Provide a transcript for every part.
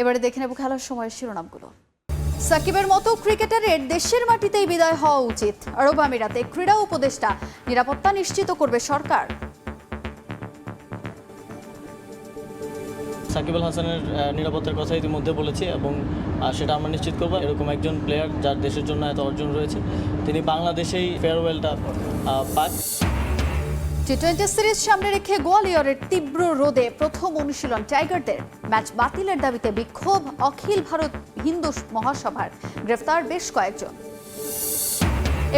এবারে দেখে নেব খেলার সময়ের শিরোনামগুলো। সাকিবের মতো ক্রিকেটারের দেশের মাটিতেই বিদায় হওয়া উচিত। আরব আমিরাতে ক্রীড়া উপদেষ্টা, নিরাপত্তা নিশ্চিত করবে সরকার। সাকিব আল হাসানের নিরাপত্তার কথা ইতিমধ্যে বলেছি এবং সেটা আমরা নিশ্চিত করব। এরকম একজন প্লেয়ার যার দেশের জন্য এত অর্জন রয়েছে, তিনি বাংলাদেশেই ফেয়ারওয়েলটা পাক। টি-20 সিরিজ সামনে রেখে গোয়ালিয়রের তীব্র রোদে প্রথম অনুশীলন টাইগারদের। ম্যাচ বাতিলের দাবিতে বিক্ষোভ, অখিল ভারত হিন্দু মহাসভার, গ্রেফতার বেশ কয়েকজন।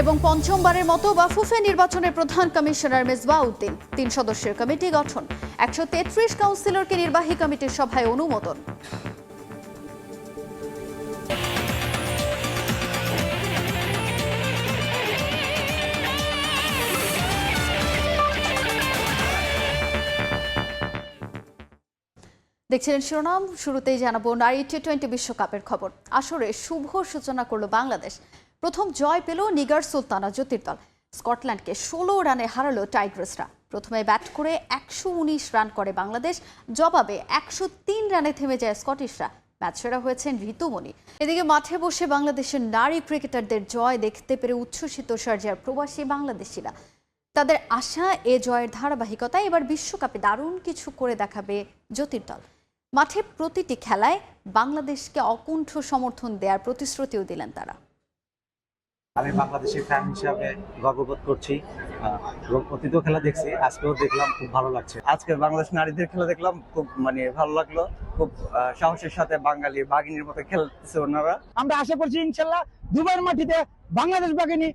এবং পঞ্চমবারের মতো বাফুফে নির্বাচনের প্রধান কমিশনার মেজবাউদ্দিন, 3 সদস্যের কমিটি গঠন, 133 কাউন্সিলরকে নির্বাহী কমিটির সভায় অনুমোদন। দেখছিলেন শিরোনাম। শুরুতেই জানাবো নারী টি-20 বিশ্বকাপের খবর। আসরে শুভ সূচনা করল বাংলাদেশ। প্রথম জয় পেল নিগার সুলতানা জ্যোতির দল। স্কটল্যান্ডকে 16 রানে হারালো টাইগ্রেসরা। প্রথমে ব্যাট করে 119 রান করে বাংলাদেশ, জবাবে 103 রানে থেমে যায় স্কটিশরা। ম্যাচ সেরা হয়েছেন ঋতুমণি। এদিকে মাঠে বসে বাংলাদেশের নারী ক্রিকেটারদের জয় দেখতে পেরে উচ্ছ্বসিত শারজার প্রবাসী বাংলাদেশিরা। তাদের আশা, এ জয়ের ধারাবাহিকতায় এবার বিশ্বকাপে দারুণ কিছু করে দেখাবে জ্যোতির দল। মাঠে প্রতিটি খেলায় বাংলাদেশকে অকুণ্ঠ সমর্থন দেওয়ার প্রতিশ্রুতিও দিলেন তারা। আমি বাংলাদেশের ফ্যান হিসাবে গর্ববোধ করছি। অতীতও খেলা দেখছি, আজকেও দেখলাম, খুব ভালো লাগছে। আজকে বাংলাদেশ নারীদের খেলা দেখলাম, খুব ভালো লাগলো। খুব সাহসের সাথে বাঙালি বাঘিনীর মতো খেলতেছে ওনারা। আমরা আশা করছি ইনশাল্লাহ দুবার মাটিতে বাংলাদেশ বাঘিনী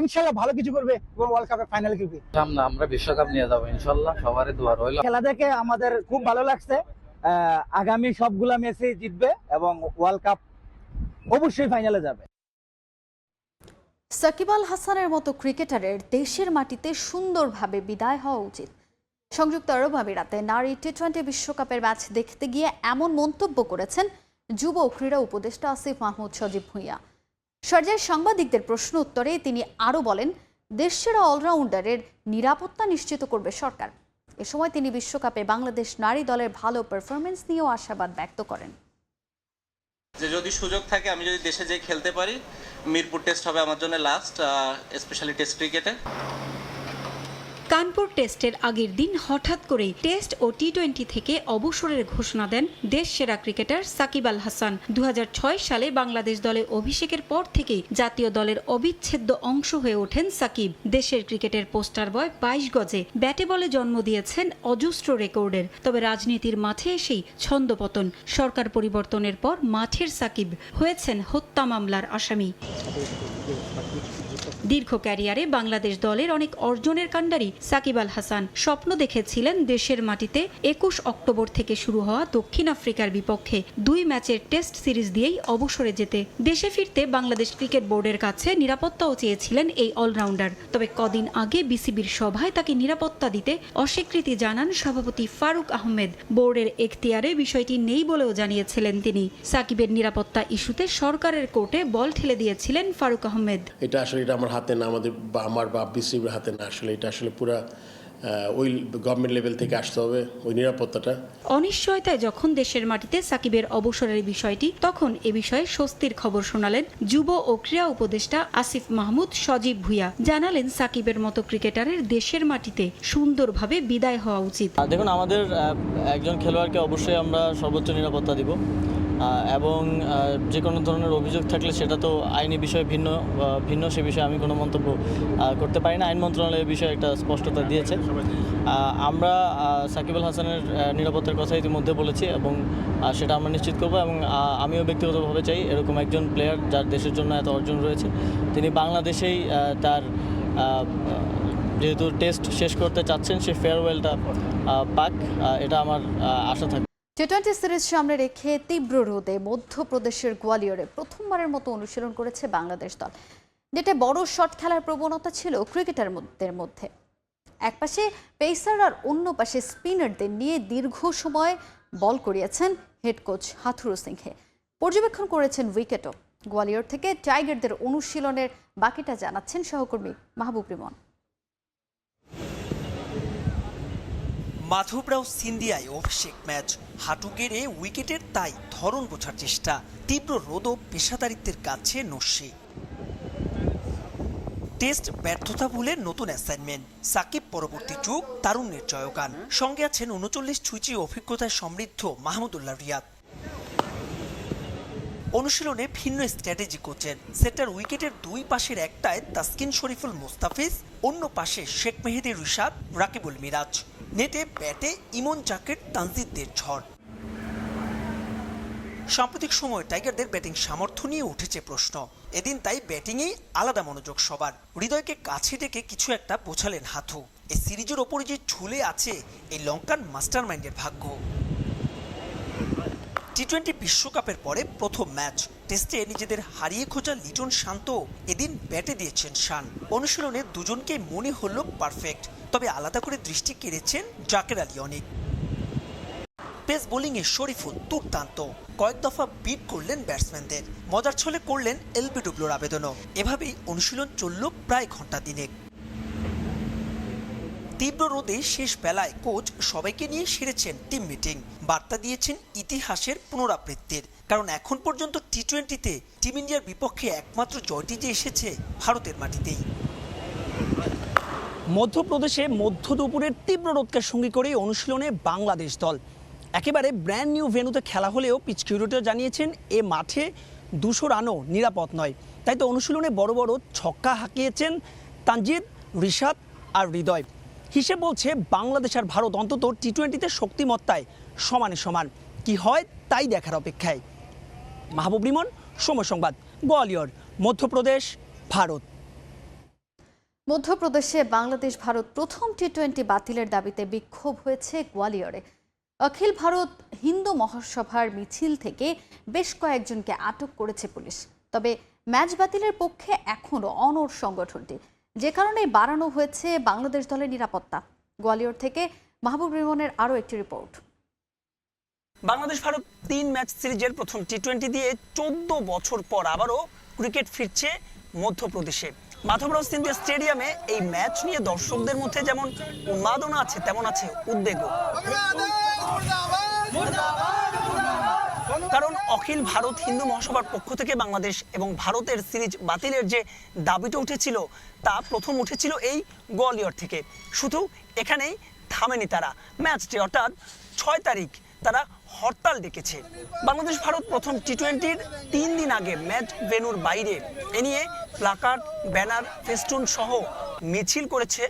ইনশাল্লাহ ভালো কিছু করবে এবং ওয়ার্ল্ড কাপের ফাইনালে খেলবে। আমরা বিশ্বকাপ নিয়ে যাবো ইনশাল্লাহ, সবারই দোয়া রইল। খেলা দেখে আমাদের খুব ভালো লাগছে। আগামী সবগুলা ম্যাচে জিতবে এবং ওয়ার্ল্ড কাপ অবশ্যই ফাইনালে যাবে। সাকিব আল হাসানের মতো ক্রিকেটারের দেশের মাটিতে সুন্দরভাবে বিদায় হওয়া উচিত। সংযুক্ত আরব আমিরাতে নারী টি-20 বিশ্বকাপের ম্যাচ দেখতে গিয়ে এমন মন্তব্য করেছেন যুব ক্রীড়া উপদেষ্টা আসিফ মাহমুদ সজীব ভুঁইয়া। শারজায় সাংবাদিকদের প্রশ্ন উত্তরে তিনি আরও বলেন, দেশসেরা অলরাউন্ডারের নিরাপত্তা নিশ্চিত করবে সরকার। এ সময় তিনি বিশ্বকাপে বাংলাদেশ নারী দলের ভালো পারফরমেন্স নিয়েও আশাবাদ ব্যক্ত করেন। যে যদি সুযোগ থাকে, আমি যদি দেশে যেয়ে খেলতে পারি, মিরপুর টেস্ট হবে আমার জন্য লাস্ট, স্পেশালি টেস্ট ক্রিকেটে। কানপুর টেস্টের আগের দিন হঠাৎ করেই টেস্ট ও টি-20 থেকে অবসরের ঘোষণা দেন দেশ সেরা ক্রিকেটার সাকিব আল হাসান। 2006 সালে বাংলাদেশ দলে অভিষেকের পর থেকেই জাতীয় দলের অবিচ্ছেদ্য অংশ হয়ে ওঠেন সাকিব। দেশের ক্রিকেটের পোস্টার বয় 22 গজে ব্যাটে বলে জন্ম দিয়েছেন অজস্র রেকর্ডের। তবে রাজনীতির মাঠে এসেই ছন্দপতন। সরকার পরিবর্তনের পর মাঠের সাকিব হয়েছেন হত্যা মামলার আসামি। দীর্ঘ ক্যারিয়ারে বাংলাদেশ দলের অনেক অর্জনের কাণ্ডারি সাকিব আল হাসান স্বপ্ন দেখেছিলেন দেশের মাটিতে 21 অক্টোবর থেকে শুরু হওয়া দক্ষিণ আফ্রিকার বিপক্ষে 2 ম্যাচের টেস্ট সিরিজ দিয়েই অবসরে যেতে। দেশে ফিরতে বাংলাদেশ ক্রিকেট বোর্ডের কাছে নিরাপত্তাও চেয়েছিলেন এই অলরাউন্ডার। তবে কদিন আগে বিসিবির সভায় তাকে নিরাপত্তা দিতে অস্বীকৃতি জানান সভাপতি ফারুক আহমেদ। বোর্ডের এখতিয়ারে বিষয়টি নেই বলেও জানিয়েছিলেন তিনি। সাকিবের নিরাপত্তা ইস্যুতে সরকারের কোর্টে বল ঠেলে দিয়েছিলেন ফারুক আহমেদ। এটা আমার হাতে না, আমার বা বিসিবির হাতে না। আসলে এটা পুরো ওই গভর্নমেন্ট লেভেল থেকে আসতে হবে ওই নিরাপত্তাটা। অনিশ্চয়তায় যখন দেশের মাটিতে সাকিবের অবসরের বিষয়টি, তখন এ বিষয়ে স্বস্তির খবর শোনালেন যুব ও ক্রীড়া উপদেষ্টা আসিফ মাহমুদ সজীব ভুঁইয়া। জানালেন সাকিবের মতো ক্রিকেটারের দেশের মাটিতে সুন্দরভাবে বিদায় হওয়া উচিত। দেখুন, আমাদের একজন খেলোয়াড়কে অবশ্যই আমরা সর্বোচ্চ নিরাপত্তা দিব এবং যে কোনো ধরনের অভিযোগ থাকলে সেটা তো আইনি বিষয়ে ভিন্ন সে বিষয়ে আমি কোনো মন্তব্য করতে পারি না। আইন মন্ত্রণালয় বিষয়ে একটা স্পষ্টতা দিয়েছে। আমরা সাকিব আল হাসানের নিরাপত্তার কথা ইতিমধ্যে বলেছি এবং সেটা আমরা নিশ্চিত করব এবং আমিও ব্যক্তিগতভাবে চাই এরকম একজন প্লেয়ার যার দেশের জন্য এত অর্জন রয়েছে, তিনি বাংলাদেশেই তার যেহেতু টেস্ট শেষ করতে চাচ্ছেন, সে ফেয়ারওয়েলটা পাক, এটা আমার আশা থাকে। টি-20 সিরিজ সামনে রেখে তীব্র রোদে মধ্যপ্রদেশের গোয়ালিয়রে প্রথমবারের মতো অনুশীলন করেছে বাংলাদেশ দল, যেটা বড় শট খেলার প্রবণতা ছিল ক্রিকেটারদের মধ্যে। একপাশে পেসার আর অন্য পাশে স্পিনারদের নিয়ে দীর্ঘ সময় বল করিয়েছেন হেড কোচ হাথুরু সিংহে। পর্যবেক্ষণ করেছেন উইকেটও। গোয়ালিয়র থেকে টাইগারদের অনুশীলনের বাকিটা জানাচ্ছেন সহকর্মী মাহবুব রিমন। মাধবরাও সিন্ধিয়ায় অভিষেক ম্যাচ, হাঁটু গেড়ে উইকেটের তাই ধরন বোঝার চেষ্টা, তীব্র রোদ ও পেশাদারিত্বের কাছে নস্যি। টেস্ট ব্যর্থতা ভুলে নতুন অ্যাসাইনমেন্ট, সাকিব পরবর্তী যুগ তারুণ্যের জয়গান। সঙ্গে আছেন ৩৯ ছুঁচি অভিজ্ঞতায় সমৃদ্ধ মাহমুদুল্লাহ রিয়াদ। অনুশীলনে ভিন্ন স্ট্র্যাটেজি কোচের, সেটার উইকেটের দুই পাশের একটায় তাসকিন শরীফুল মুস্তাফিজ, অন্য পাশে শেখ মেহেদী রিশাদ, রাকিবুল মিরাজ। নেটে ব্যাটে ইমন জাকির, তানজিদদের ঝড়। সাম্প্রতিক সময়ে টাইগারদের ব্যাটিং সামর্থ্য নিয়ে উঠেছে প্রশ্ন। এদিন তাই ব্যাটিংয়েই আলাদা মনোযোগ সবার। হৃদয়কে কাছে ডেকে কিছু একটা বোঝালেন হাথু। এই সিরিজের ওপরে যে ঝুলে আছে এই লঙ্কান মাস্টার মাইন্ডের ভাগ্য। টি-20 বিশ্বকাপের পরে প্রথম ম্যাচ, টেস্টে নিজেদের হারিয়ে খোঁজা লিটন শান্ত এদিন ব্যাটে দিয়েছেন শান। অনুশীলনে দুজনকে মনে হলো পারফেক্ট, তবে আলাদা করে দৃষ্টি কেড়েছেন জাকের আলী অনেক। পেস বোলিংয়ে শরীফুল দুর্দান্ত, কয়েক দফা বিট করলেন ব্যাটসম্যানদের, মজার ছলে করলেন এলবিডব্লিউর আবেদনও। এভাবেই অনুশীলন চলল প্রায় ঘন্টা দিনেক। তীব্র রোদে শেষ বেলায় কোচ সবাইকে নিয়ে সেরেছেন টিম মিটিং, বার্তা দিয়েছেন ইতিহাসের পুনরাবৃত্তির। কারণ এখন পর্যন্ত টি-20তে টিম ইন্ডিয়ার বিপক্ষে একমাত্র জয়টি যে এসেছে ভারতের মাটিতেই। মধ্যপ্রদেশে মধ্য দুপুরের তীব্র রোদকে সঙ্গী করে অনুশীলনে বাংলাদেশ দল। একেবারে ব্র্যান্ড নিউ ভেন্যুতে খেলা হলেও পিচ কিউরেটর জানিয়েছেন এ মাঠে 200 রানও নিরাপদ নয়। তাই তো অনুশীলনে বড় বড় ছক্কা হাঁকিয়েছেন তানজিদ, রিশাদ আর হৃদয়। হিসেব বলছে বাংলাদেশ আর ভারত অন্তত টি-20তে শক্তিমত্তায় সমানে সমান। কি হয় তাই দেখার অপেক্ষায়। মাহবুব রিমন, সময় সংবাদ, গোয়ালিয়র, মধ্যপ্রদেশ, ভারত। মধ্যপ্রদেশে বাংলাদেশ ভারত প্রথম টি-20 বাতিলের দাবিতে বিক্ষোভ হয়েছে গোয়ালিয়রে। অখিল ভারত হিন্দু মহাসভার মিছিল থেকে বেশ কয়েকজনকে আটক করেছে পুলিশ। তবে ম্যাচ বাতিলের পক্ষে এখনও অনড় সংগঠনটি, যে কারণে বাড়ানো হয়েছে বাংলাদেশ দলের নিরাপত্তা। গোয়ালিয়র থেকে মাহবুব রিমনের আরও একটি রিপোর্ট। বাংলাদেশ ভারত 3 ম্যাচ সিরিজের প্রথম টি-20 দিয়ে 14 বছর পর আবারও ক্রিকেট ফিরছে মধ্যপ্রদেশে। মাধবরাও সিন্ধিয়া স্টেডিয়ামে এই ম্যাচ নিয়ে দর্শকদের মধ্যে যেমন উন্মাদনা আছে তেমন আছে উদ্বেগও। কারণ অখিল ভারত হিন্দু মহাসভার পক্ষ থেকে বাংলাদেশ এবং ভারতের সিরিজ বাতিলের যে দাবিটা উঠেছিল তা প্রথম উঠেছিল এই গোয়ালিয়র থেকে। শুধু এখানেই থামেনি তারা, ম্যাচটি অর্থাৎ 6 তারিখ তারা হরতাল ডেকেছে। বাংলাদেশ ভারত প্রথম টি-20-র 3 দিন আগে ম্যাচ ভেন্যুর বাইরে এ নিয়ে প্লাকার্ড, ব্যানার, ফেস্টুন সহ মিছিল করেছে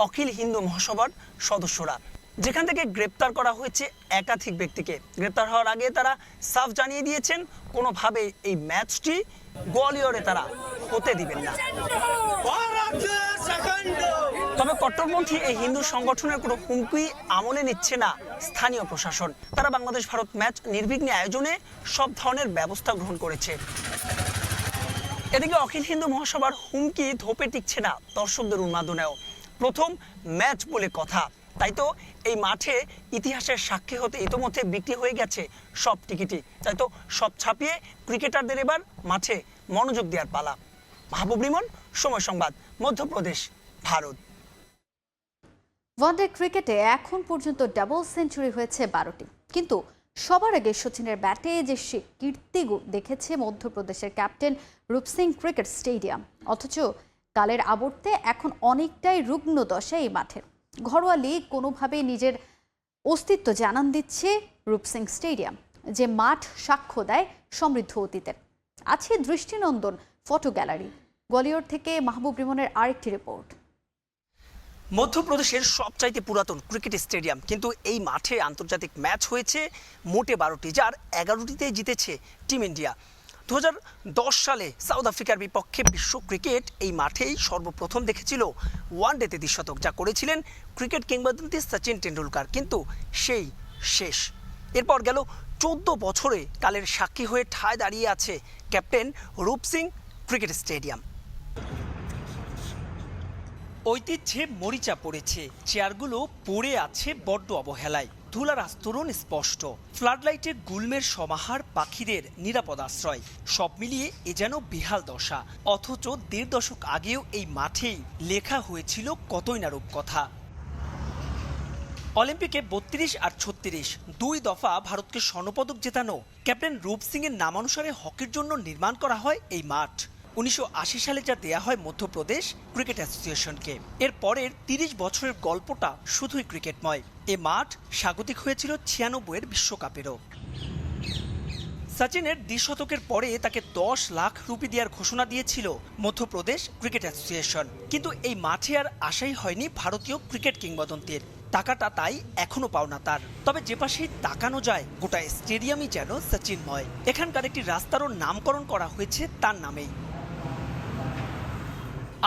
অখিল হিন্দু মহাসভার সদস্যরা, যেখান থেকে গ্রেপ্তার করা হয়েছে একাধিক ব্যক্তিকে। গ্রেপ্তার হওয়ার আগে তারা সাফ জানিয়ে দিয়েছেন কোনোভাবে এই ম্যাচটি গোয়ালিয়রে তারা হতে দিবেন না। তবে কট্টরপন্থী এই হিন্দু সংগঠনের কোনো হুমকি আমলে নিচ্ছে না স্থানীয় প্রশাসন। তারা বাংলাদেশ ভারত ম্যাচ নির্বিঘ্নে আয়োজনে সব ধরনের ব্যবস্থা গ্রহণ করেছে। এদিকে অখিল হিন্দু মহাসভার হুমকি ধোপে টিকছে না দর্শকদের উন্মাদনেও। প্রথম ম্যাচ বলে কথা, তাই তো এই মাঠে ইতিহাসের সাক্ষী হতে ইতোমধ্যে বিক্রি হয়ে গেছে সব টিকিটই। তাই তো সব ছাপিয়ে ক্রিকেটারদের এবার মাঠে মনোযোগ দেওয়ার পালা। মাহবুব রিমন, সময় সংবাদ, মধ্যপ্রদেশ, ভারত। ওয়ানডে ক্রিকেটে এখন পর্যন্ত ডাবল সেঞ্চুরি হয়েছে 12টি, কিন্তু সবার আগে সচিনের ব্যাটে যে কীর্তি দেখেছে মধ্যপ্রদেশের ক্যাপ্টেন রূপ সিং ক্রিকেট স্টেডিয়াম। অথচ কালের আবর্তে এখন অনেকটাই রুগ্ন দশা এই মাঠের। ঘরোয়া লিগ কোনোভাবে নিজের অস্তিত্ব জানান দিচ্ছে রূপ সিং স্টেডিয়াম, যে মাঠ সাক্ষ্য দেয় সমৃদ্ধ অতীতের। আছে দৃষ্টিনন্দন ফটো গ্যালারি। গোয়ালিয়র থেকে মাহবুব রিমনের আরেকটি রিপোর্ট। মধ্যপ্রদেশের সবচাইতে পুরাতন ক্রিকেট স্টেডিয়াম, কিন্তু এই মাঠে আন্তর্জাতিক ম্যাচ হয়েছে মোটে 12টি, যার 11টিতে জিতেছে টিম ইন্ডিয়া। 2010 সালে সাউথ আফ্রিকার বিপক্ষে বিশ্ব ক্রিকেট এই মাঠেই সর্বপ্রথম দেখেছিল ওয়ানডেতে দ্বিশতক, যা করেছিলেন ক্রিকেট কিংবদন্তি সচিন টেন্ডুলকার। কিন্তু সেই শেষ। এরপর গেল 14 বছরে কালের সাক্ষী হয়ে ঠায় দাঁড়িয়ে আছে ক্যাপ্টেন রূপ সিং ক্রিকেট স্টেডিয়াম। ঐতিহ্যে মরিচা পড়েছে, চেয়ারগুলো পড়ে আছে বড্ড অবহেলায়, ধুলার আস্তরণ স্পষ্ট, ফ্লাডলাইটের গুল্মের সমাহার, পাখিদের নিরাপদ আশ্রয়, সব মিলিয়ে এ যেন বেহাল দশা। অথচ 1.5 দশক আগেও এই মাঠেই লেখা হয়েছিল কতই না রূপকথা। অলিম্পিকে 32 আর 36 দুই দফা ভারতকে স্বর্ণপদক জেতানো ক্যাপ্টেন রূপ সিং এর নামানুসারে হকির জন্য নির্মাণ করা হয় এই মাঠ। 1980 সালে যা দেয়া হয় মধ্যপ্রদেশ ক্রিকেট অ্যাসোসিয়েশনকে। এর পরের 30 বছরের গল্পটা শুধুই ক্রিকেটময়। এ মাঠ স্বাগতিক হয়েছিল 96 এর বিশ্বকাপেরও। সচিনের দ্বিশতকের পরে তাকে 10 লাখ রুপি দেওয়ার ঘোষণা দিয়েছিল মধ্যপ্রদেশ ক্রিকেট অ্যাসোসিয়েশন, কিন্তু এই মাঠে আর আশাই হয়নি ভারতীয় ক্রিকেট কিংবদন্তির। টাকাটা তাই এখনো পাওনা তার। তবে যে পাশেই তাকানো যায় গোটা স্টেডিয়ামই যেন সচিনময়। এখানকার একটি রাস্তারও নামকরণ করা হয়েছে তার নামেই।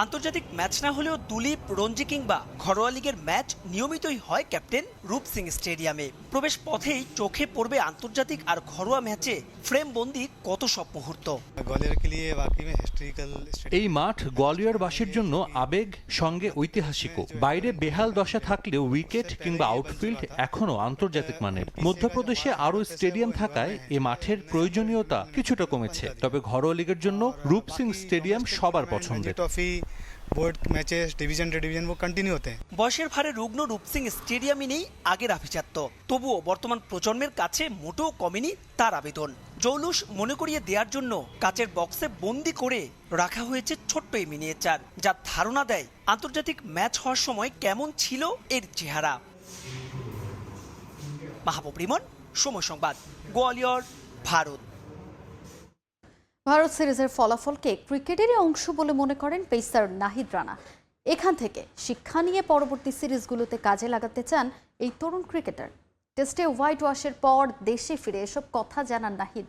আন্তর্জাতিক ম্যাচ না হলেও দুলীপ, রঞ্জি কিংবা ঘরোয়া লিগের ম্যাচ নিয়মিতই হয় ক্যাপ্টেন রূপ সিং স্টেডিয়ামে। প্রবেশ পথেই চোখে পড়বে আন্তর্জাতিক আর ঘরোয়া ম্যাচে ফ্রেম বন্দি কত সব মুহূর্ত। এই মাঠ গোয়ালিয়রবাসীর জন্য আবেগ সঙ্গে ঐতিহাসিকও। বাইরে বেহাল দশা থাকলেও উইকেট কিংবা আউটফিল্ড এখনো আন্তর্জাতিক মানের। মধ্যপ্রদেশে আরও স্টেডিয়াম থাকায় এ মাঠের প্রয়োজনীয়তা কিছুটা কমেছে, তবে ঘরোয়া লিগের জন্য রূপ সিং স্টেডিয়াম সবার পছন্দের। বয়সের ভারে রুগ্ন রূপ সিং স্টেডিয়ামই নেই আগের আভিজাত্য। তবুও বর্তমান প্রজন্মের কাছে মোটেও কমেনি তার আবেদন। জৌলুস মনে করিয়ে দেওয়ার জন্য কাচের বক্সে বন্দি করে রাখা হয়েছে ছোট্ট এই মিনিয়েচার, যা ধারণা দেয় আন্তর্জাতিক ম্যাচ হওয়ার সময় কেমন ছিল এর চেহারা। মাহবুব রিমন, সময় সংবাদ, গোয়ালিয়র, ভারত। ভারত সিরিজের ফলাফলকে ক্রিকেটেরই অংশ বলে মনে করেন পেসার নাহিদ রানা। এখান থেকে শিক্ষা নিয়ে পরবর্তী সিরিজগুলোতে কাজে লাগাতে চান এই তরুণ ক্রিকেটার। টেস্টে হোয়াইট ওয়াশের পর দেশে ফিরে এসব কথা জানান নাহিদ।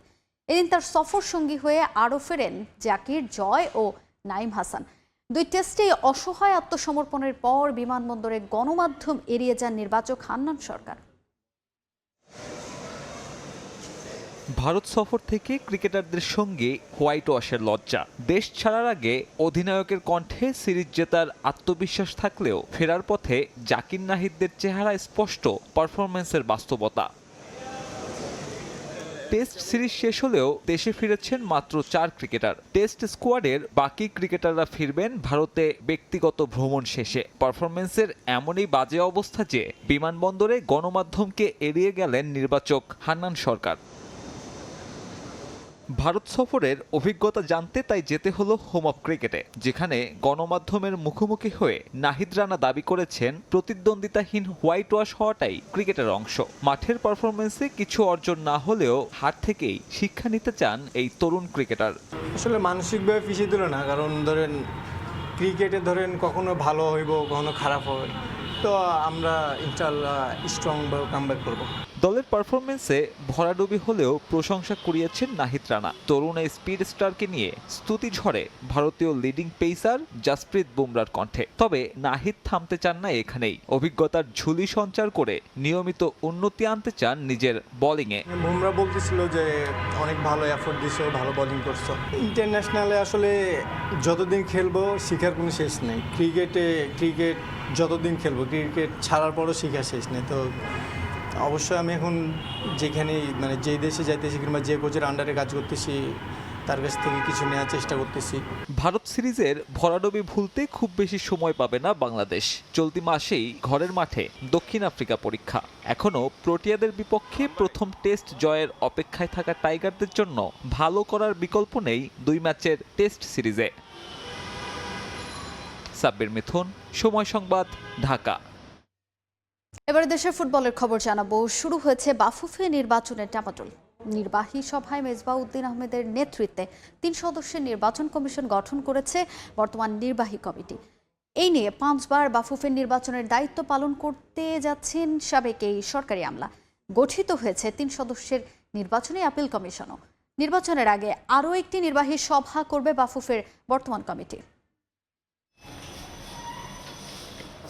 এদিন তার সফর সঙ্গী হয়ে আরও ফেরেন জাকির, জয় ও নাইম হাসান। দুই টেস্টেই অসহায় আত্মসমর্পণের পর বিমানবন্দরে গণমাধ্যম এড়িয়ে যান নির্বাচক হান্নান সরকার। ভারত সফর থেকে ক্রিকেটারদের সঙ্গে হোয়াইট ওয়াশের লজ্জা। দেশ ছাড়ার আগে অধিনায়কের কণ্ঠে সিরিজ জেতার আত্মবিশ্বাস থাকলেও ফেরার পথে জাকির, নাহিদদের চেহারায় স্পষ্ট পারফরম্যান্সের বাস্তবতা। টেস্ট সিরিজ শেষ হলেও দেশে ফিরেছেন মাত্র 4 ক্রিকেটার। টেস্ট স্কোয়াডের বাকি ক্রিকেটাররা ফিরবেন ভারতে ব্যক্তিগত ভ্রমণ শেষে। পারফরম্যান্সের এমনই বাজে অবস্থা যে বিমানবন্দরে গণমাধ্যমকে এড়িয়ে গেলেন নির্বাচক হান্নান সরকার। ভারত সফরের অভিজ্ঞতা জানতে তাই যেতে হলো হোম অফ ক্রিকেটে, যেখানে গণমাধ্যমের মুখোমুখি হয়ে নাহিদ রানা দাবি করেছেন প্রতিদ্বন্দ্বিতাহীন হোয়াইট ওয়াশ হওয়াটাই ক্রিকেটের অংশ। মাঠের পারফরমেন্সে কিছু অর্জন না হলেও হার থেকেই শিক্ষা নিতে চান এই তরুণ ক্রিকেটার। আসলে মানসিকভাবে পিছিয়ে দিল না, কারণ ধরেন ক্রিকেটে ধরেন কখনো ভালো হইব, কখনো খারাপ হবে, তো আমরা ইনশাআল্লাহ স্ট্রং কামব্যাক করব। দলের পারফরমেন্সে ভরাডুবি হলেও প্রশংসা কুড়িয়েছেন নাহিদ রানা। তরুণ এই স্পিড স্টারকে নিয়ে স্তুতি ঝরে ভারতীয় লিডিং পেসার জাসপ্রীত বুমরার কণ্ঠে। তবে নাহিদ থামতে চান না এখানেই। অভিজ্ঞতার ঝুলি সঞ্চার করে নিয়মিত উন্নতি আনতে চান নিজের বোলিংয়ে। বুমরা বলতেছিল যে অনেক ভালো এফোর্ট দিছো, ভালো বোলিং করছো। ইন্টারন্যাশনালে আসলে যতদিন খেলবো শিখার কোনো শেষ নেই। ক্রিকেট যতদিন খেলবো, ক্রিকেট ছাড়ার পরও শিখার শেষ নেই। তো অবশ্যই আমি এখন যেখানেই মানে যেই দেশে যাইতেছি কিংবা যে কোচের আন্ডারে কাজ করতেছি তার কাছ থেকে কিছু নেওয়ার চেষ্টা করতেছি। ভারত সিরিজের ভরাডুবি ভুলতে খুব বেশি সময় পাবে না বাংলাদেশ। চলতি মাসেই ঘরের মাঠে দক্ষিণ আফ্রিকা পরীক্ষা। এখনও প্রোটিয়াদের বিপক্ষে প্রথম টেস্ট জয়ের অপেক্ষায় থাকা টাইগারদের জন্য ভালো করার বিকল্প নেই 2 ম্যাচের টেস্ট সিরিজে। সাব্বির মিথুন, সময় সংবাদ, ঢাকা। এবারে দেশের ফুটবলের খবর জানাবো। শুরু হয়েছে বাফুফে নির্বাচনের টামাটুল। নির্বাহী সভায় মেজবাউদ্দিন আহমেদের নেতৃত্বে 3 সদস্যের নির্বাচন কমিশন গঠন করেছে বর্তমান নির্বাহী কমিটি। এই নিয়ে 5 বার বাফুফের নির্বাচনের দায়িত্ব পালন করতে যাচ্ছেন সাবেক এই সরকারি আমলা। গঠিত হয়েছে 3 সদস্যের নির্বাচনী আপিল কমিশনও। নির্বাচনের আগে আরও একটি নির্বাহী সভা করবে বাফুফের বর্তমান কমিটি।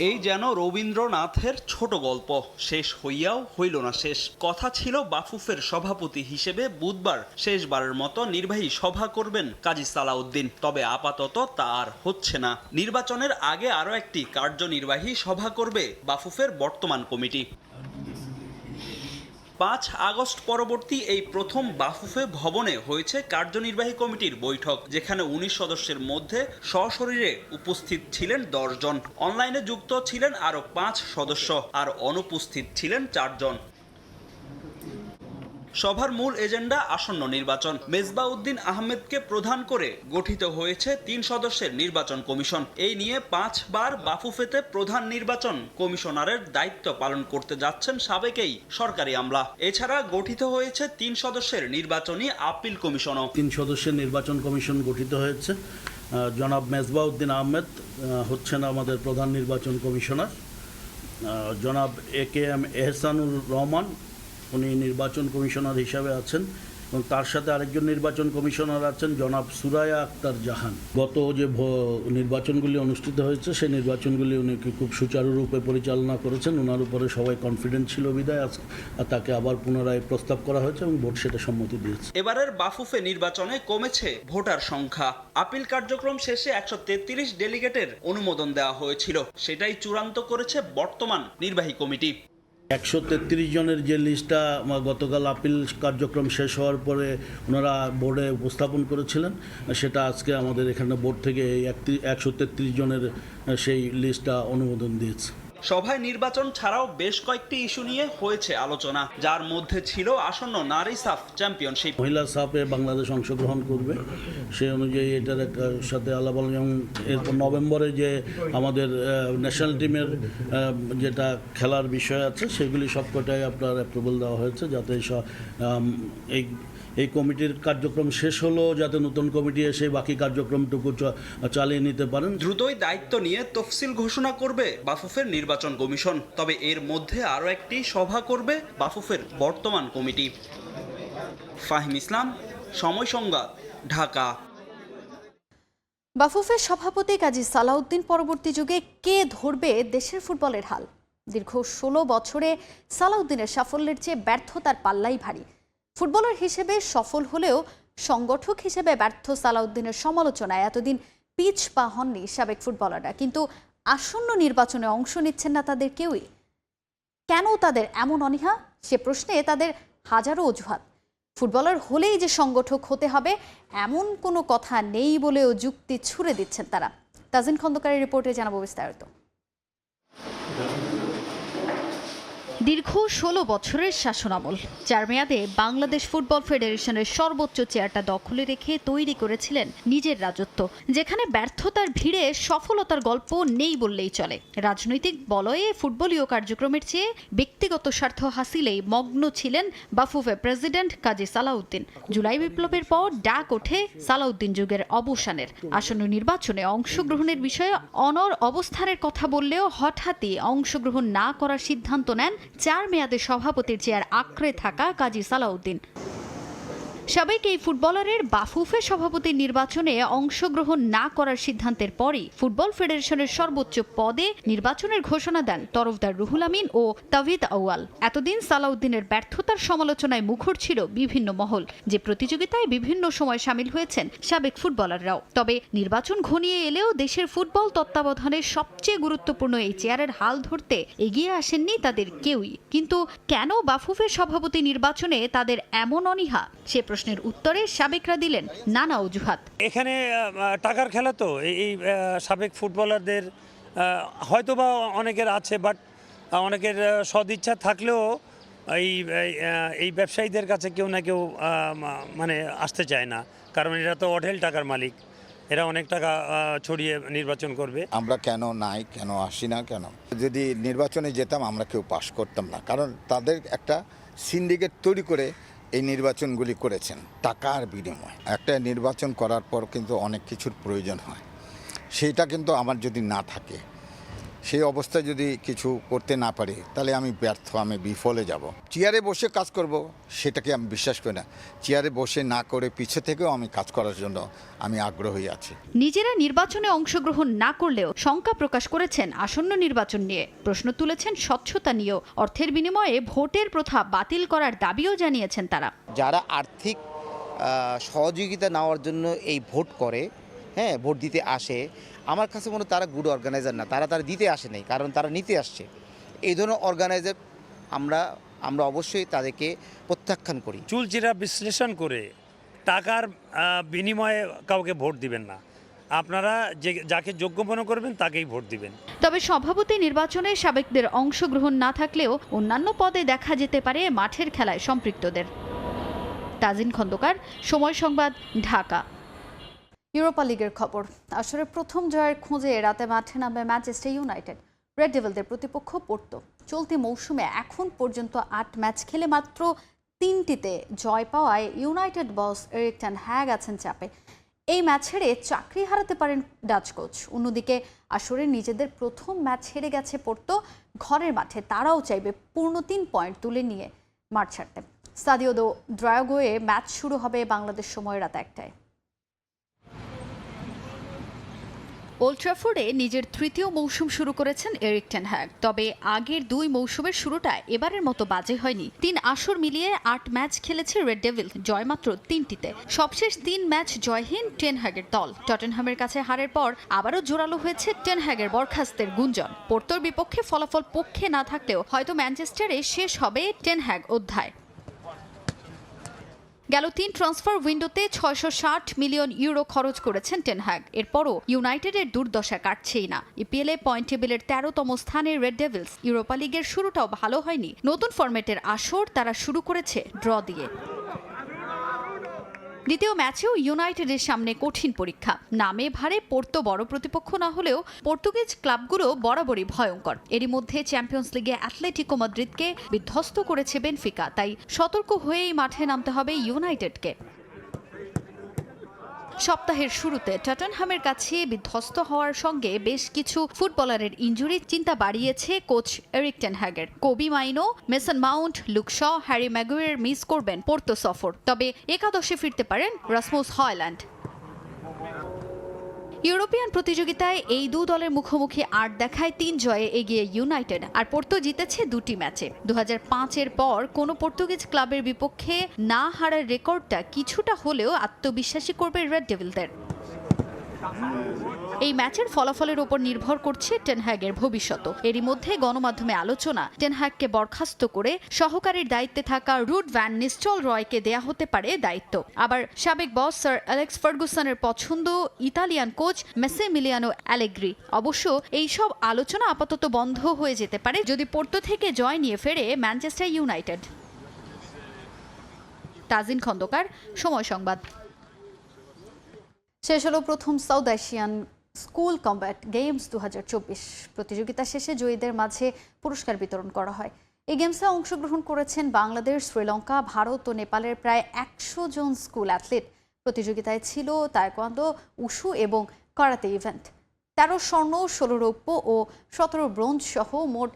এই যেন রবীন্দ্রনাথের ছোট গল্প, শেষ হইয়াও হইল না শেষ। কথা ছিল বাফুফের সভাপতি হিসেবে বুধবার শেষবারের মতো নির্বাহী সভা করবেন কাজী সালাউদ্দিন। তবে আপাতত তা আর হচ্ছে না। নির্বাচনের আগে আরও একটি কার্যনির্বাহী সভা করবে বাফুফের বর্তমান কমিটি। 5 আগস্ট পরবর্তী এই প্রথম বাফুফে ভবনে হয়েছে কার্যনির্বাহী কমিটির বৈঠক, যেখানে 19 সদস্যের মধ্যে সশরীরে উপস্থিত ছিলেন 10 জন, অনলাইনে যুক্ত ছিলেন আরও 5 সদস্য, আর অনুপস্থিত ছিলেন 4 জন। সভার মূল এজেন্ডা আসন্ন নির্বাচন। মেজবাউদ্দিন আহমেদকে প্রধান করে গঠিত হয়েছে 3 সদস্যের নির্বাচন কমিশন। এই নিয়ে 5 বার বাফুফেতে প্রধান নির্বাচন কমিশনারের দায়িত্ব পালন করতে যাচ্ছেন সাবেকেই সরকারি আমলা। এছাড়া গঠিত হয়েছে 3 সদস্যের নির্বাচনী আপিল কমিশনও। 3 সদস্যের নির্বাচন কমিশন গঠিত হয়েছে। জনাব মেজবাউদ্দিন আহমেদ হচ্ছেন আমাদের প্রধান নির্বাচন কমিশনার। জনাব AKM এহসানুর রহমান উনি নির্বাচন কমিশনার হিসাবে আছেন, এবং তার সাথে আরেকজন নির্বাচন কমিশনার আছেন জনাব সুরায়া আক্তার জাহান। গত যে নির্বাচনগুলি অনুষ্ঠিত হয়েছে সেই নির্বাচনগুলি উনি খুব সুচারুরূপে পরিচালনা করেছেন। ওনার উপরে সবাই কনফিডেন্ট ছিল বিধায় তাকে আবার পুনরায় প্রস্তাব করা হয়েছে এবং বোর্ড সেটা সম্মতি দিয়েছে। এবারের বাফুফে নির্বাচনে কমেছে ভোটার সংখ্যা। আপিল কার্যক্রম শেষে 133 ডেলিগেটের অনুমোদন দেওয়া হয়েছিল, সেটাই চূড়ান্ত করেছে বর্তমান নির্বাহী কমিটি। 133 জনের যে লিস্টটা গতকাল আপিল কার্যক্রম শেষ হওয়ার পরে ওনারা বোর্ডে উপস্থাপন করেছিলেন, সেটা আজকে আমাদের এখানে বোর্ড থেকে এই 133 জনের সেই লিস্টটা অনুমোদন দিয়েছে। সভায় নির্বাচন ছাড়াও বেশ কয়েকটি ইস্যু নিয়ে হয়েছে আলোচনা, যার মধ্যে ছিল আসন্ন নারী সাফ চ্যাম্পিয়নশিপ। মহিলা সাফে বাংলাদেশ অংশগ্রহণ করবে, সেই অনুযায়ী এটার সাথে আলাপ এবং এরপর নভেম্বরে যে আমাদের ন্যাশনাল টিমের যেটা খেলার বিষয় আছে সেগুলি সবকটাই আপনার অ্যাপ্রুভাল দেওয়া হয়েছে, যাতে এই কমিটির কার্যক্রম শেষ হলো, যাতে নতুন কমিটি এসে বাকি কার্যক্রমটুকু চালিয়ে নিতে পারেন। দ্রুতই দায়িত্ব নিয়ে তফসিল ঘোষণা করবে বাফুফের নির্বাচন কমিশন। তবে এর মধ্যে আরও একটি সভা করবে বাফুফের বর্তমান কমিটি। ফাহিম ইসলাম, সময় সংবাদ, ঢাকা। বাফুফের সভাপতি কাজী সালাউদ্দিন পরবর্তী যুগে কে ধরবে দেশের ফুটবলের হাল? দীর্ঘ 16 বছরে সালাউদ্দিনের সাফল্যের চেয়ে ব্যর্থতার পাল্লাই ভারী। ফুটবলার হিসেবে সফল হলেও সংগঠক হিসেবে ব্যর্থ সালাউদ্দিনের সমালোচনায় এতদিন পিছ পা হননি সাবেক ফুটবলাররা। কিন্তু আসন্ন নির্বাচনে অংশ নিচ্ছেন না তাদের কেউই। কেন তাদের এমন অনীহা? সে প্রশ্নে তাদের হাজারো অজুহাত। ফুটবলার হলেই যে সংগঠক হতে হবে এমন কোনো কথা নেই বলেও যুক্তি ছুড়ে দিচ্ছেন তারা। তাজিন খন্দকারের রিপোর্টে জানাবো বিস্তারিত। দীর্ঘ 16 বছরের শাসনামল, যার মেয়াদে বাংলাদেশ ফুটবল ফেডারেশনের সর্বোচ্চ চেয়ারটা দখলে রেখে তৈরি করেছিলেন নিজের রাজত্ব, যেখানে ব্যর্থতার ভিড়ে সফলতার গল্প নেই বললেই চলে। রাজনৈতিক বলয়ে ফুটবলীয় কার্যক্রমের চেয়ে ব্যক্তিগত স্বার্থ হাসিলেই মগ্ন ছিলেন বাফুফে প্রেসিডেন্ট কাজী সালাউদ্দিন। জুলাই বিপ্লবের পর ডাক ওঠে সালাউদ্দিন যুগের অবসানের। আসন্ন নির্বাচনে অংশগ্রহণের বিষয়ে অনড় অবস্থানের কথা বললেও হঠাৎই অংশগ্রহণ না করার সিদ্ধান্ত নেন 4 মেয়াদে সভাপতির চেয়ার আঁকড়ে থাকা কাজী সালাউদ্দিন। সাবেক এই ফুটবলারের বাফুফে সভাপতির নির্বাচনে অংশগ্রহণ না করার সিদ্ধান্তের পরই ফুটবল ফেডারেশনের সর্বোচ্চ পদে নির্বাচনের ঘোষণা দেন তরফদার রুহুল আমিন ও তাওহিদ আউয়াল। এতদিন সালাউদ্দিনের ব্যর্থতার সমালোচনায় মুখর ছিল বিভিন্ন মহল, যে প্রতিযোগিতায় বিভিন্ন সময় সামিল হয়েছেন সাবেক ফুটবলাররাও। তবে নির্বাচন ঘনিয়ে এলেও দেশের ফুটবল তত্ত্বাবধানের সবচেয়ে গুরুত্বপূর্ণ এই চেয়ারের হাল ধরতে এগিয়ে আসেননি তাদের কেউই। কিন্তু কেন বাফুফে সভাপতি নির্বাচনে তাদের এমন অনীহা? সে প্রশ্নের উত্তরে সাবেকরা দিলেন নানা অজুহাত। এখানে টাকার খেলা তো, এই সাবেক ফুটবলারদের হয়তোবা অনেকের আছে, বাট অনেকের সদিচ্ছা থাকলেও এই ব্যবসায়ীদের কাছে কেউ না কেউ মানে আসতে চায় না, কারণ এরা তো অঢেল টাকার মালিক, এরা অনেক টাকা ছড়িয়ে নির্বাচন করবে। আমরা কেন নাই, কেন আসি না, কেন যদি নির্বাচনে যেতাম আমরা কেউ পাশ করতাম না, কারণ তাদের একটা সিন্ডিকেট তৈরি করে এই নির্বাচনগুলি করেছেন টাকার বিনিময়ে। একটা নির্বাচন করার পর কিন্তু অনেক কিছুর প্রয়োজন হয়, সেইটা কিন্তু আমার যদি না থাকে, সেই অবস্থায় যদি কিছু করতে না পারি, তাহলে আমি ব্যর্থ, আমি বিফলে যাব। চেয়ারে বসে কাজ করব সেটাকে আমি বিশ্বাস করি না। চেয়ারে বসে না করে পিছে থেকেও আমি কাজ করার জন্য আমি আগ্রহী আছি। নিজেরা নির্বাচনে অংশগ্রহণ না করলেও শঙ্কা প্রকাশ করেছেন আসন্ন নির্বাচন নিয়ে। প্রশ্ন তুলেছেন স্বচ্ছতা নিয়েও। অর্থের বিনিময়ে ভোটের প্রথা বাতিল করার দাবিও জানিয়েছেন তারা। যারা আর্থিক সহযোগিতা নেওয়ার জন্য এই ভোট করে, হ্যাঁ, ভোট দিতে আসে, আমার কাছে মনে হয় তারা গুড অর্গানাইজার না, তারা দিতে আসে নাই, কারণ তারা নিতে আসছে। এই ধরনের অর্গানাইজার আমরা আমরা অবশ্যই তাদেরকে প্রত্যাখ্যান করি। চুলচেরা বিশ্লেষণ করে টাকার বিনিময়ে কাউকে ভোট দিবেন না, আপনারা যাকে যোগ্য মনে করবেন তাকেই ভোট দিবেন। তবে সভাপতি নির্বাচনে সাবেকদের অংশগ্রহণ না থাকলেও অন্যান্য পদে দেখা যেতে পারে মাঠের খেলায় সম্পৃক্তদের। তাজিন খন্দকার, সময় সংবাদ, ঢাকা। ইউরোপা লিগের খবর। আসলে প্রথম জয়ের খোঁজে রাতে মাঠে নামবে ম্যানচেস্টার ইউনাইটেড। রেড ডেভিলদের প্রতিপক্ষ পোর্তো। চলতি মৌসুমে এখন পর্যন্ত 8 ম্যাচ খেলে মাত্র 3টিতে জয় পাওয়ায় ইউনাইটেড বস এরিক টেন হ্যাগ আছেন চাপে। এই ম্যাচ হেরে চাকরি হারাতে পারেন ডাচ কোচ। অন্যদিকে আসরে নিজেদের প্রথম ম্যাচ হেরে গেছে পোর্তো। ঘরের মাঠে তারাও চাইবে পূর্ণ 3 পয়েন্ট তুলে নিয়ে মাঠ ছাড়তে। স্টাডিও দো ড্রাগোয়ে ম্যাচ শুরু হবে বাংলাদেশ সময় রাত 1টায়। ওল্ড ট্র্যাফোর্ডে নিজের তৃতীয় মৌসুম শুরু করেছেন এরিক টেন হ্যাগ। তবে আগের 2 মৌসুমের শুরুটা এবারের মতো বাজে হয়নি। 3 আসর মিলিয়ে 8 ম্যাচ খেলেছে রেড ডেভিল, জয় মাত্র 3টিতে। সবশেষ 3 ম্যাচ জয়হীন টেন হ্যাগের দল। টটেনহামের কাছে হারের পর আবারও জোরালো হয়েছে টেন হ্যাগের বরখাস্তের গুঞ্জন। পোর্তোর বিপক্ষে ফলাফল পক্ষে না থাকলেও হয়তো ম্যানচেস্টারে শেষ হবে টেন হ্যাগ অধ্যায়। গেল 3 ট্রান্সফার উইন্ডোতে 660 মিলিয়ন ইউরো খরচ করেছেন টেন হ্যাগ। এরপরও ইউনাইটেডের দুর্দশা কাটছেই না। ইপিএলে পয়েন্ট টেবিলের 13তম স্থানে রেড ডেভিলস। ইউরোপা লিগের শুরুটাও ভালো হয়নি। নতুন ফরম্যাটের আসর তারা শুরু করেছে ড্র দিয়ে। দ্বিতীয় ম্যাচেও ইউনাইটেডের সামনে কঠিন পরীক্ষা। নামে ভারে পোর্তো বড় প্রতিপক্ষ না হলেও পর্তুগিজ ক্লাবগুলো বরাবরই ভয়ঙ্কর। এরই মধ্যে চ্যাম্পিয়ন্স লিগে অ্যাথলেটিকো মাদ্রিদকে বিধ্বস্ত করেছে বেনফিকা। তাই সতর্ক হয়েই মাঠে নামতে হবে ইউনাইটেডকে। সপ্তাহের শুরুতে টটেনহামের কাছে বিধ্বস্ত হওয়ার সঙ্গে বেশ কিছু ফুটবলারের ইনজুরি চিন্তা বাড়িয়েছে কোচ এরিক টেন হ্যাগের। Kobbie Mainoo, Mason Mount, Luke Shaw, Harry Maguire miss করবেন পোর্তো সফর। তবে একাদশে ফিরতে পারেন রাসমুস হয়ল্যান্ড। ইউরোপিয়ান প্রতিযোগিতায় এই 2 দলের মুখোমুখি 8 দেখায় 3 জয়ে এগিয়ে ইউনাইটেড। আর পোর্তো জিতেছে 2টি ম্যাচে। 2005-এর পর কোনো পর্তুগিজ ক্লাবের বিপক্ষে না হারার রেকর্ডটা কিছুটা হলেও আত্মবিশ্বাসী করবে রেড ডেভিলদের। এই ম্যাচের ফলাফলের উপর নির্ভর করছে টেন হ্যাগের ভবিষ্যৎ। এরই মধ্যে গণমাধ্যমে আলোচনা, টেন হ্যাগকে বরখাস্ত করে সহকারীর দায়িত্বে থাকা রুড ভ্যান নিস্টল রয়কে দেয়া হতে পারে দায়িত্ব। আবার সাবেক বস স্যার অ্যালেক্স ফার্গুসনের পছন্দ ইতালিয়ান কোচ মেসিমিলিয়ানো অ্যালেগ্রি। অবশ্য এইসব আলোচনা আপাতত বন্ধ হয়ে যেতে পারে যদি পোর্তো থেকে জয় নিয়ে ফেরে ম্যানচেস্টার ইউনাইটেড। তাজিন খন্দকার, সময় সংবাদ। শেষ হলো প্রথম south Asian school combat games 2024। প্রতিযোগিতা শেষে জয়ীদের মাঝে পুরস্কার বিতরণ করা হয়। এই গেমসে অংশগ্রহণ করেছেন বাংলাদেশ, শ্রীলঙ্কা, ভারত ও নেপালের প্রায় 100 জন স্কুল অ্যাথলিট। প্রতিযোগিতায় ছিল তায়কোয়ান্দো, উশু এবং কারাতে ইভেন্ট। 13 স্বর্ণ, 16 রৌপ্য ও 17 ব্রোঞ্জ সহ মোট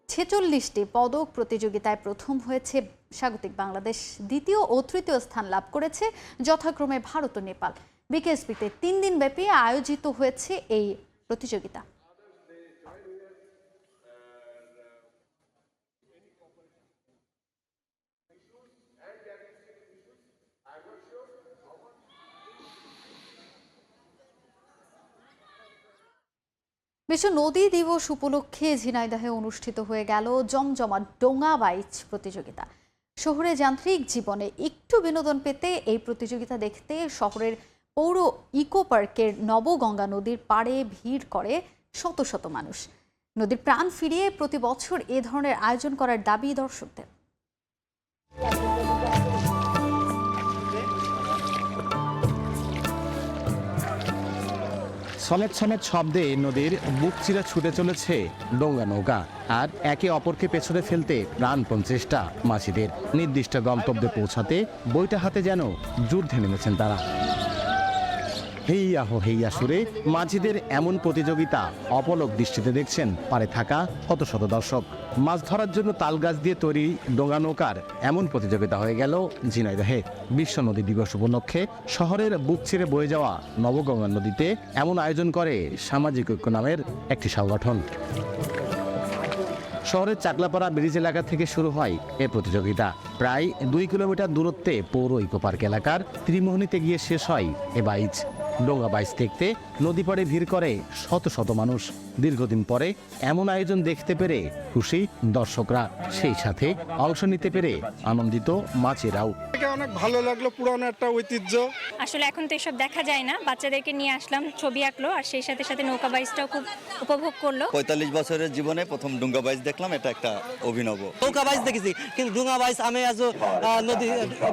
46টি পদক। প্রতিযোগিতায় প্রথম হয়েছে স্বাগতিক বাংলাদেশ। দ্বিতীয় ও তৃতীয় স্থান লাভ করেছে যথাক্রমে ভারত ও নেপাল। বিকেএসপিতে 3 দিন ব্যাপী আয়োজিত হয়েছে এই প্রতিযোগিতা। বিশ্ব নদী দিবস উপলক্ষে ঝিনাইদহে অনুষ্ঠিত হয়ে গেল জমজমাট ডোঙা বাইচ প্রতিযোগিতা। শহরে যান্ত্রিক জীবনে একটু বিনোদন পেতে এই প্রতিযোগিতা দেখতে শহরের পৌর ইকো পার্কের নবগঙ্গা নদীর পাড়ে ভিড় করে শত শত মানুষ। নদীর প্রাণ ফিরিয়ে প্রতি বছর এ ধরনের আয়োজন করার দাবি দর্শকদের। সমেত সমেত শব্দে নদীর বুক চিরা ছুটে চলেছে ডোঙ্গা নৌকা। আর একে অপরকে পেছনে ফেলতে প্রাণপণ চেষ্টা মাঝিদের। নির্দিষ্ট গন্তব্যে পৌঁছাতে বইটা হাতে যেন যুদ্ধে নেমেছেন তারা। হেইয়া হো হেইয়া সুরে মাঝিদের এমন প্রতিযোগিতা অপলক দৃষ্টিতে দেখছেন পারে থাকা শত শত দর্শক। মাছ ধরার জন্য তালগাছ দিয়ে তৈরি ডোঙ্গা নৌকার এমন প্রতিযোগিতা হয়ে গেল ঝিনাইদহে। বিশ্ব নদী দিবস উপলক্ষে শহরের বুক ছিঁড়ে বয়ে যাওয়া নবগঙ্গা নদীতে এমন আয়োজন করে সামাজিক ঐক্য নামের একটি সংগঠন। শহরের চাকলাপাড়া ব্রিজ এলাকা থেকে শুরু হয় এ প্রতিযোগিতা। প্রায় 2 কিলোমিটার দূরত্বে পৌর ইকো পার্ক এলাকার ত্রিমোহনীতে গিয়ে শেষ হয় এ বাইচ। ডোঙ্গা বাইচ দেখতে নদী পাড়ে ভিড় করে শত শত মানুষ। দীর্ঘদিন পরে এমন আয়োজন দেখতে পেরে খুশি দর্শকরা, সেই সাথে অংশ নিতে পেরে আনন্দিত মাছেরাও। অনেক ভালো লাগলো, পুরানো একটা ঐতিহ্য। আসলে এখন তো এসব দেখা যায় না, বাচ্চাদেরকে নিয়ে আসলাম, ছবি আঁকলো, আর সেই সাথে সাথে নৌকা বাইচটাও খুব উপভোগ করলো। 45 বছরের জীবনে প্রথম ডুঙ্গা বাইচ দেখলাম, এটা একটা অভিনব। নৌকা বাইচ দেখেছি, কিন্তু ডুঙ্গা বাইচ আমি আজ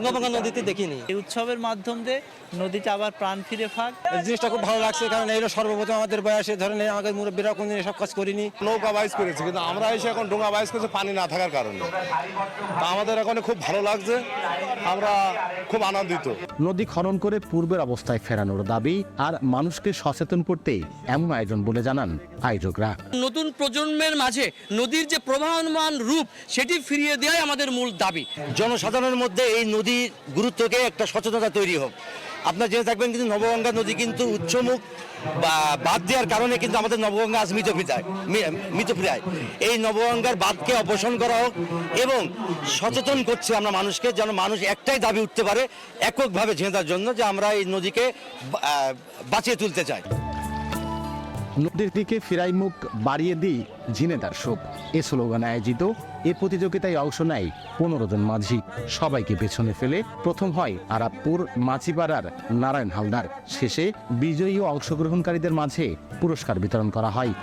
নবগঙ্গা নদীতে দেখিনি। এই উৎসবের মাধ্যম দিয়ে নদীতে আবার প্রাণ ফিরে পাক। জিনিসটা খুব ভালো লাগছে, কারণ এইটা সর্বপ্রথম আমাদের বয়সে ধরেন আমাদের মুরব্বীরা কোনদিন এসব কাজ করিনি। নৌকা বাইচ করেছি, কিন্তু আমরা এসে এখন ডুঙ্গা বাইচ করছি পানি না থাকার কারণে। তা আমাদের এখন খুব ভালো লাগছে, আমরা খুব আনন্দিত। নদী খনন করে পূর্বের অবস্থায় ফেরানোর দাবি আর মানুষকে সচেতন করতে এমন আয়োজন বলে জানান আয়োজকরা। নতুন প্রজন্মের মাঝে নদীর যে প্রবাহমান রূপ সেটি ফিরিয়ে দেওয়াই আমাদের মূল দাবি। জনসাধারণের মধ্যে এই নদীর গুরুত্বকে একটা সচেতনতা তৈরি হোক। আপনারা জেনে থাকবেন কিন্তু নবগঙ্গা নদী কিন্তু উচ্চমুখ বাদ দেওয়ার কারণে কিন্তু আমাদের নবগঙ্গা আজ মৃতপ্রায়। এই নবগঙ্গার বাঁধকে অপসারণ করা হোক এবং সচেতন করছে আমরা মানুষকে, যেন মানুষ একটাই দাবি উঠতে পারে এককভাবে ঝেঁটার জন্য, যে আমরা এই নদীকে বাঁচিয়ে তুলতে চাই। নদীর দিকে ফিরাই মুখ বাড়িয়ে দিই ঝিনেদার সুখ, এ স্লোগানে আয়োজিত এ প্রতিযোগিতায় অংশ নেয় 15 জন মাঝি। সবাইকে পেছনে ফেলে প্রথম হয় আরাবপুর মাঝিপাড়ার নারায়ণ হালদার। শেষে বিজয়ী ও অংশগ্রহণকারীদের মাঝে পুরস্কার বিতরণ করা হয়।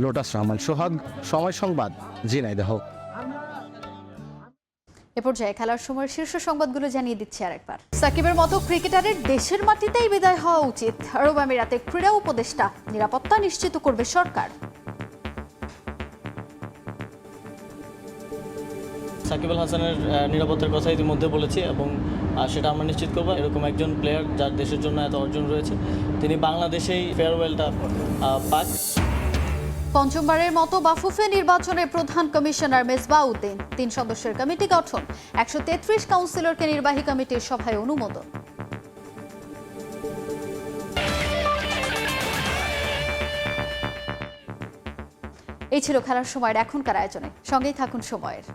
লোটাস রহমান সোহাগ, সময় সংবাদ, ঝিনাইদহ। এ পর্যায়ে খেলার সময় শীর্ষ সংবাদগুলো জানিয়ে দিচ্ছি আরেকবার। সাকিবের মতো ক্রিকেটারের দেশের মাটিতেই বিদায় হওয়া উচিত। আরব আমিরাতে ক্রীড়া উপদেষ্টা, নিরাপত্তা নিশ্চিত করবে সরকার। সাকিব আল হাসানের নিরাপত্তার কথা ইতিমধ্যে বলেছি এবং সেটা আমরা নিশ্চিত করবো। এরকম একজন প্লেয়ার যার দেশের জন্য এত অর্জন রয়েছে, তিনি বাংলাদেশেই ফেয়ারওয়েলটা পাক। পঞ্চমবারের মতো বাফুফে নির্বাচনে প্রধান কমিশনার মেজবাউদ্দিন, 3 সদস্যের কমিটি গঠন, 133 কাউন্সিলরকে নির্বাহী কমিটির সভায় অনুমোদন। এই ছিল খেলার সময়ের এখনকার আয়োজনে। সঙ্গেই থাকুন সময়ের।